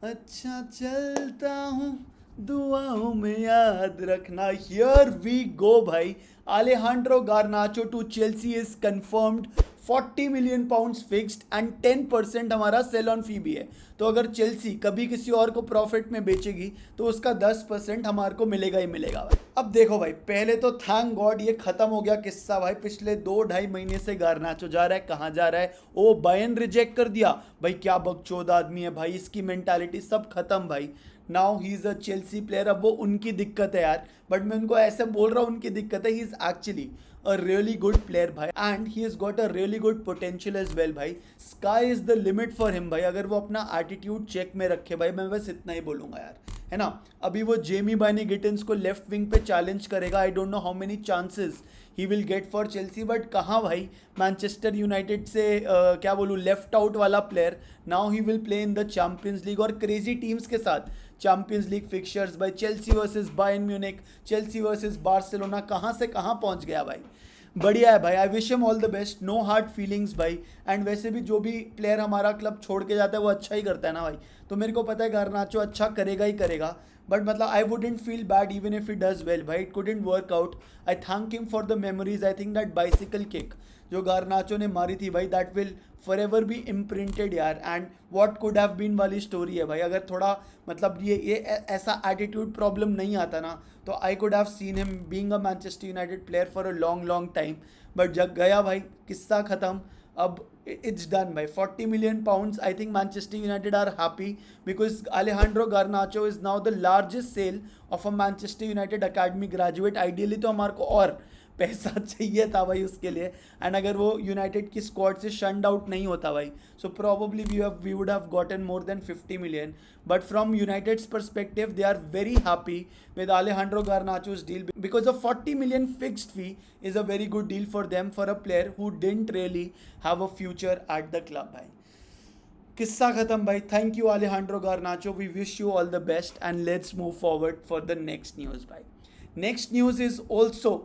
अच्छा चलता हूँ, दुआओं में याद रखना। हियर वी गो भाई। Alejandro Garnacho to Chelsea is confirmed। 40 million pounds fixed and 10% हमारा सेल ऑन फी भी है। तो अगर चेल्सी कभी किसी और को प्रॉफिट में बेचेगी तो उसका 10% हमारे को मिलेगा ही मिलेगा भाई। अब देखो भाई, पहले तो थैंक गॉड ये खत्म हो गया किस्सा भाई। पिछले 2-2.5 महीने से गारनाचो जा रहा है, कहाँ जा रहा है, ओ बायन रिजेक्ट कर दिया भाई। क्या बकचोद आदमी है भाई, इसकी मेंटालिटी सब खत्म भाई। Now he is a Chelsea player. अब वो उनकी दिक्कत है यार, बट मैं उनको ऐसे बोल रहा हूँ उनकी दिक्कत है। He is actually a really good player भाई, and he has got a really good potential as well भाई। Sky is the limit for him भाई, अगर वो अपना एटीट्यूड चेक में रखे भाई। मैं बस इतना ही बोलूँगा यार, है ना। अभी वो जेमी बानी गिटन्स को लेफ्ट विंग पे चैलेंज करेगा। I don't know how many chances he will get for Chelsea, but कहाँ भाई, मैनचेस्टर यूनाइटेड से क्या बोलूँ, लेफ्ट आउट वाला player. Now he will play in the Champions League और क्रेजी टीम्स के साथ। चैंपियंस लीग फिक्चर्स भाई, Chelsea versus Bayern Munich, Chelsea versus Barcelona, कहाँ से कहाँ पहुँच गया भाई। बढ़िया है भाई, I wish him all the best, no hard feelings भाई। एंड वैसे भी जो भी प्लेयर हमारा क्लब छोड़ के जाता है वो अच्छा ही करता है ना भाई। तो मेरे को पता है गारनाचो अच्छा करेगा ही करेगा, बट मतलब I wouldn't feel bad even if it does well भाई। It couldn't work out. I thank him for the memories. I think that bicycle kick जो गारनाचो ने मारी थी भाई, that will forever be imprinted यार। And what could have been वाली story है भाई। अगर थोड़ा मतलब ये ऐसा एटीट्यूड प्रॉब्लम नहीं आता ना, तो I could have seen him being a Manchester United player for a long long time. But जब गया भाई, किस्सा ख़त्म। अब इट्स डन भाई। 40 million pounds, I think Manchester United are happy because Alejandro Garnacho is now the largest sale of a Manchester United academy graduate. Ideally तो हमारे को और पैसा चाहिए था भाई उसके लिए, एंड अगर वो यूनाइटेड की स्क्वाड से शंड आउट नहीं होता भाई, so probably we would have gotten more than 50 million. But from United's perspective they are very happy with Alejandro Garnacho's deal because a 40 million fixed fee is a very good deal for them for a player who didn't really have a future at the club भाई। किस्सा खत्म भाई। Thank you Alejandro Garnacho, we wish you all the best and let's move forward for the next news भाई। Next news is also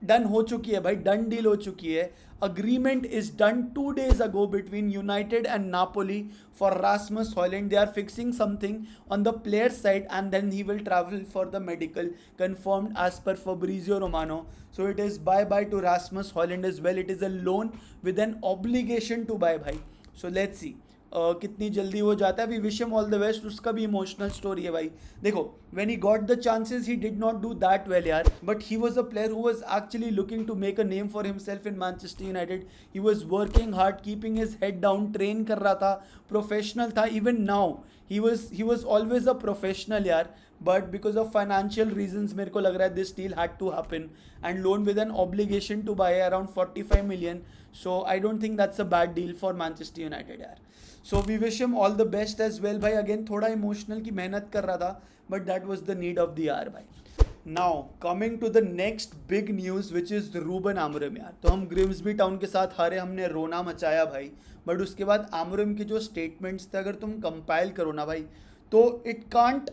done हो चुकी है भाई, done deal हो चुकी है। Agreement is done 2 days ago between United and Napoli for Rasmus Højlund. They are fixing something on the player side and then he will travel for the medical, confirmed as per Fabrizio Romano. So it is bye bye to Rasmus Højlund as well. It is a loan with an obligation to buy भाई। So let's see कितनी जल्दी वो जाता है। We wish him all the best. उसका भी emotional story है भाई। देखो, when he got the chances he did not do that well यार, but he was a player who was actually looking to make a name for himself in Manchester United. He was working hard, keeping his head down, train कर रहा था, professional था। Even now he was always a professional यार, but because of financial reasons मेरे को लग रहा है this deal had to happen, and loan with an obligation to buy around 45 million. So I don't think that's a bad deal for Manchester United यार। So we wish him all the best as well भाई। Again थोड़ा emotional की मेहनत कर रहा था, but that was the need of the hour भाई। Now coming to the next big news which is Ruben आमोरिम यार। तो हम ग्रिम्सबी टाउन के साथ हारे, हमने रोना मचाया भाई, बट उसके बाद आमोरिम के जो स्टेटमेंट्स थे अगर तुम कंपाइल करो ना भाई, तो इट कांट,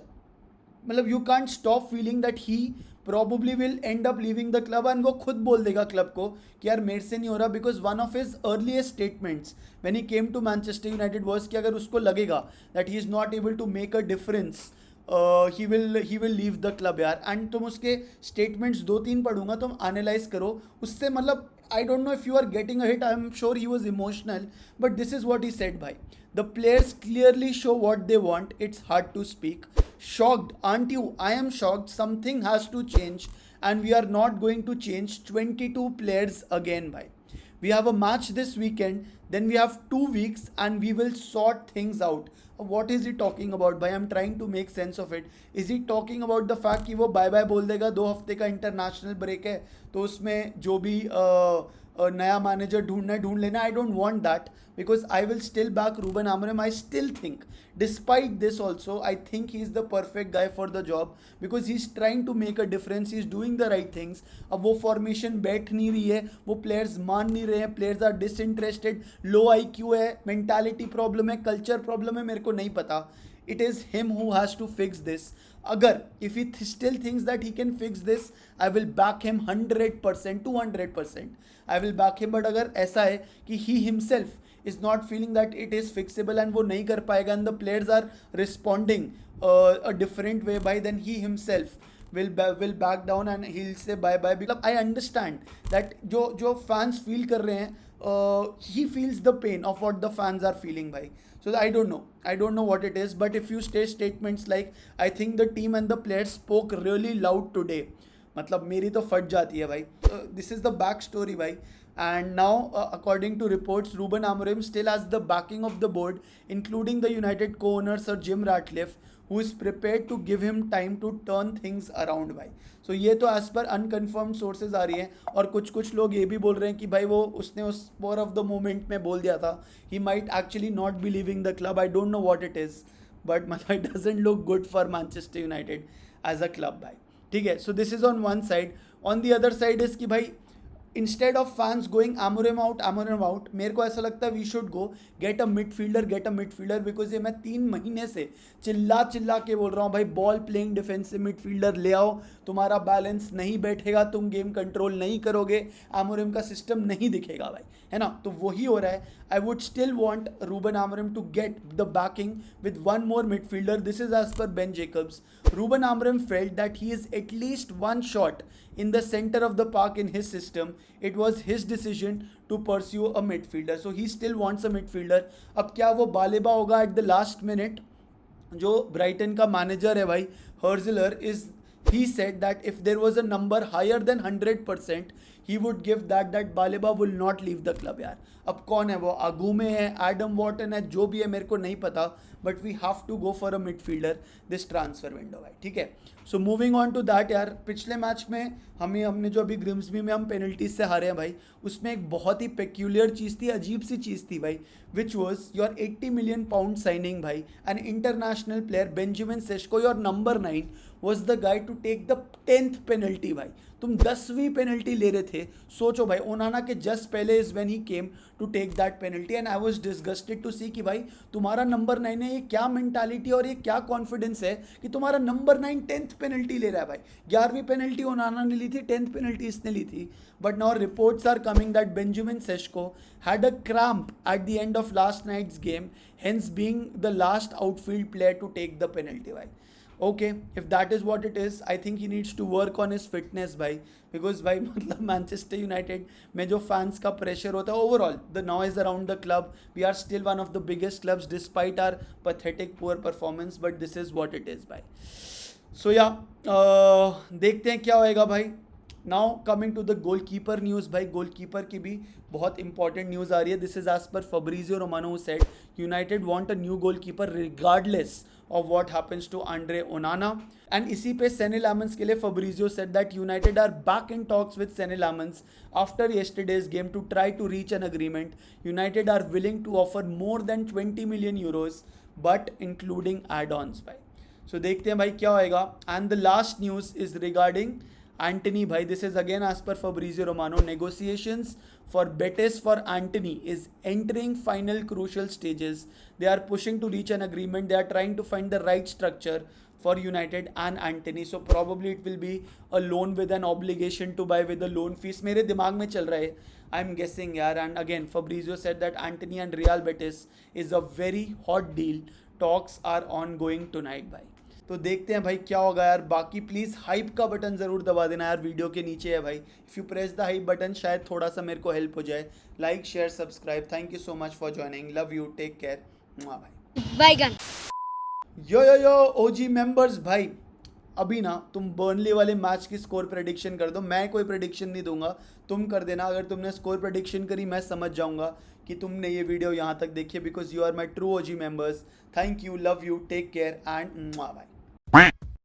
मतलब you can't stop feeling that he probably will and up leaving the club. And वो खुद बोल देगा क्लब को कि यार मेरे से नहीं हो रहा, because one of his earliest statements when he came to Manchester United was कि अगर उसको लगेगा that he is not able to make a difference he will leave the club यार। एंड तुम उसके स्टेटमेंट्स 2-3 पढ़ूंगा, तुम एनालाइज करो उससे, मतलब I don't know if you are getting a hit. I'm sure he was emotional, but this is what he said bhai. The players clearly show what they want. It's hard to speak. Shocked, aren't you? I am shocked. Something has to change, and we are not going to change 22 players again bhai. We have a match this weekend, then we have 2 weeks, and we will sort things out. What is he talking about भाई? I'm trying to make sense of it. Is he talking about the fact कि वो bye bye बोल देगा, 2 हफ्ते का international break है तो उसमें जो भी नया मैनेजर ढूंढ लेना। I don't want that because I will still back Ruben Amorim. I still think despite this also I think he is the perfect guy for the job, because he is trying to make a difference, he is doing the right things. अब वो formation बैठ नहीं रही है, वो players मान नहीं रहे हैं, players are disinterested, low IQ है, मेंटालिटी प्रॉब्लम है, कल्चर प्रॉब्लम है, मेरे को नहीं पता। It is him who has to fix this. अगर if he still thinks that he can fix this, I will back him 100%, 200%. I will back him. But अगर ऐसा है कि he himself is not feeling that it is fixable and वो नहीं कर पाएगा, and the players are responding a different way by, then he himself will back down and he'll say bye bye. मतलब I understand that जो fans feel कर रहे हैं, he feels the pain of what the fans are feeling भाई. So I don't know what it is, but if you say statements like I think the team and the players spoke really loud today, मतलब मेरी तो फट जाती है भाई. This is the back story भाई. And now, according to reports, Ruben Amorim still has the backing of the board, including the United co-owner Sir Jim Ratcliffe, who is prepared to give him time to turn things around भाई. So ये तो as per unconfirmed sources आ रही हैं, और कुछ लोग ये भी बोल रहे हैं कि भाई वो उसने उस spur of the moment में बोल दिया था. He might actually not be leaving the club. I don't know what it is, but मतलब it doesn't look good for Manchester United as a club भाई. ठीक है. So this is on one side. On the other side is कि भाई instead of fans going Amorim out, मेरे को ऐसा लगता है we should go get a midfielder, because ये मैं 3 महीने से चिल्ला के बोल रहा हूँ भाई, बॉल प्लेइंग डिफेंसिव मिडफील्डर ले आओ, तुम्हारा बैलेंस नहीं बैठेगा, तुम गेम कंट्रोल नहीं करोगे, Amorim का सिस्टम नहीं दिखेगा भाई, है ना. तो वही हो रहा है. I would still want Ruben Amorim to get the backing with one more midfielder. This is as per Ben Jacobs. Ruben Amorim felt that he is at least one shot in the center of the park in his system. It was his decision to pursue a midfielder. So he still wants a midfielder. अब क्या वो बालेबा होगा at the last minute? जो Brighton का manager है भाई, हर्जलर, he said that if there was a number higher than 100%, he would give that Baleba will not leave the club यार. अब कौन है वो? आगूमे है, एडम वॉटन है, जो भी है मेरे को नहीं पता, but we have to go for a midfielder this transfer window भाई. ठीक है. So moving on to that यार, पिछले मैच में हमने जो अभी ग्रिम्सबी में हम पेनल्टीज से हारे हैं भाई, उसमें एक बहुत ही पेक्यूलियर चीज़ थी, अजीब सी चीज़ थी भाई, which was your 80 million pound signing भाई. An international player Benjamin Sesko, your number 9, was the guy to take the 10th penalty भाई. तुम 10वीं पेनल्टी ले रहे थे. सोचो भाई, ओनाना के जस्ट पहले is when he came to take that penalty, and I was disgusted to see कि भाई तुम्हारा नंबर 9 है, ये क्या मेंटालिटी और ये क्या कॉन्फिडेंस है कि तुम्हारा नंबर 9 10th पेनल्टी ले रहा है भाई. 11वीं पेनल्टी ओनाना ने ली थी, 10th पेनल्टी इसने ली थी. But now reports are coming that Benjamin Sesko had a cramp at the end of last night's game, hence being the last outfield player to take the penalty भाई. Okay, if that is what it is, I think he needs to work on his fitness भाई, because भाई मतलब Manchester United में जो fans का pressure होता है, overall the noise around the club, we are still one of the biggest clubs despite our pathetic poor performance, but this is what it is भाई. So yeah देखते हैं क्या होएगा भाई. Now coming to the goalkeeper news भाई, goalkeeper की भी बहुत इंपॉर्टेंट न्यूज़ आ रही है. This is as per Fabrizio Romano who said United want a new goalkeeper regardless of what happens to Andre Onana. And इसी पे Senne Lammens के लिए Fabrizio said that United are back in talks with Senne Lammens after yesterday's game to try to reach an agreement. United are willing to offer more than 20 million euros, but including add-ons भाई. So देखते हैं भाई क्या होएगा. And the last news is regarding Antony भाई. This is again as per Fabrizio Romano. Negotiations for Betis for Antony is entering final crucial stages. They are pushing to reach an agreement. They are trying to find the right structure for United and Antony. So probably it will be a loan with an obligation to buy with a loan fees. मेरे दिमाग में चल रहा है, I'm guessing यार. And again Fabrizio said that Antony and Real Betis is a very hot deal. Talks are ongoing tonight भाई. तो देखते हैं भाई क्या होगा यार. बाकी प्लीज़ हाइप का बटन ज़रूर दबा देना यार, वीडियो के नीचे है भाई. If you press the hype button, शायद थोड़ा सा मेरे को हेल्प हो जाए. Like share subscribe. Thank you so much for joining. Love you, take care भाई. बैगन यो ओजी मेंबर्स भाई, अभी ना तुम बर्नली वाले मैच की स्कोर प्रेडिक्शन कर दो. मैं कोई प्रेडिक्शन नहीं दूंगा, तुम कर देना. अगर तुमने स्कोर प्रेडिक्शन करी, मैं समझ जाऊंगा कि तुमने ये वीडियो यहाँ तक देखी, because you are my true OG members. Thank you, love you, take care and भाई.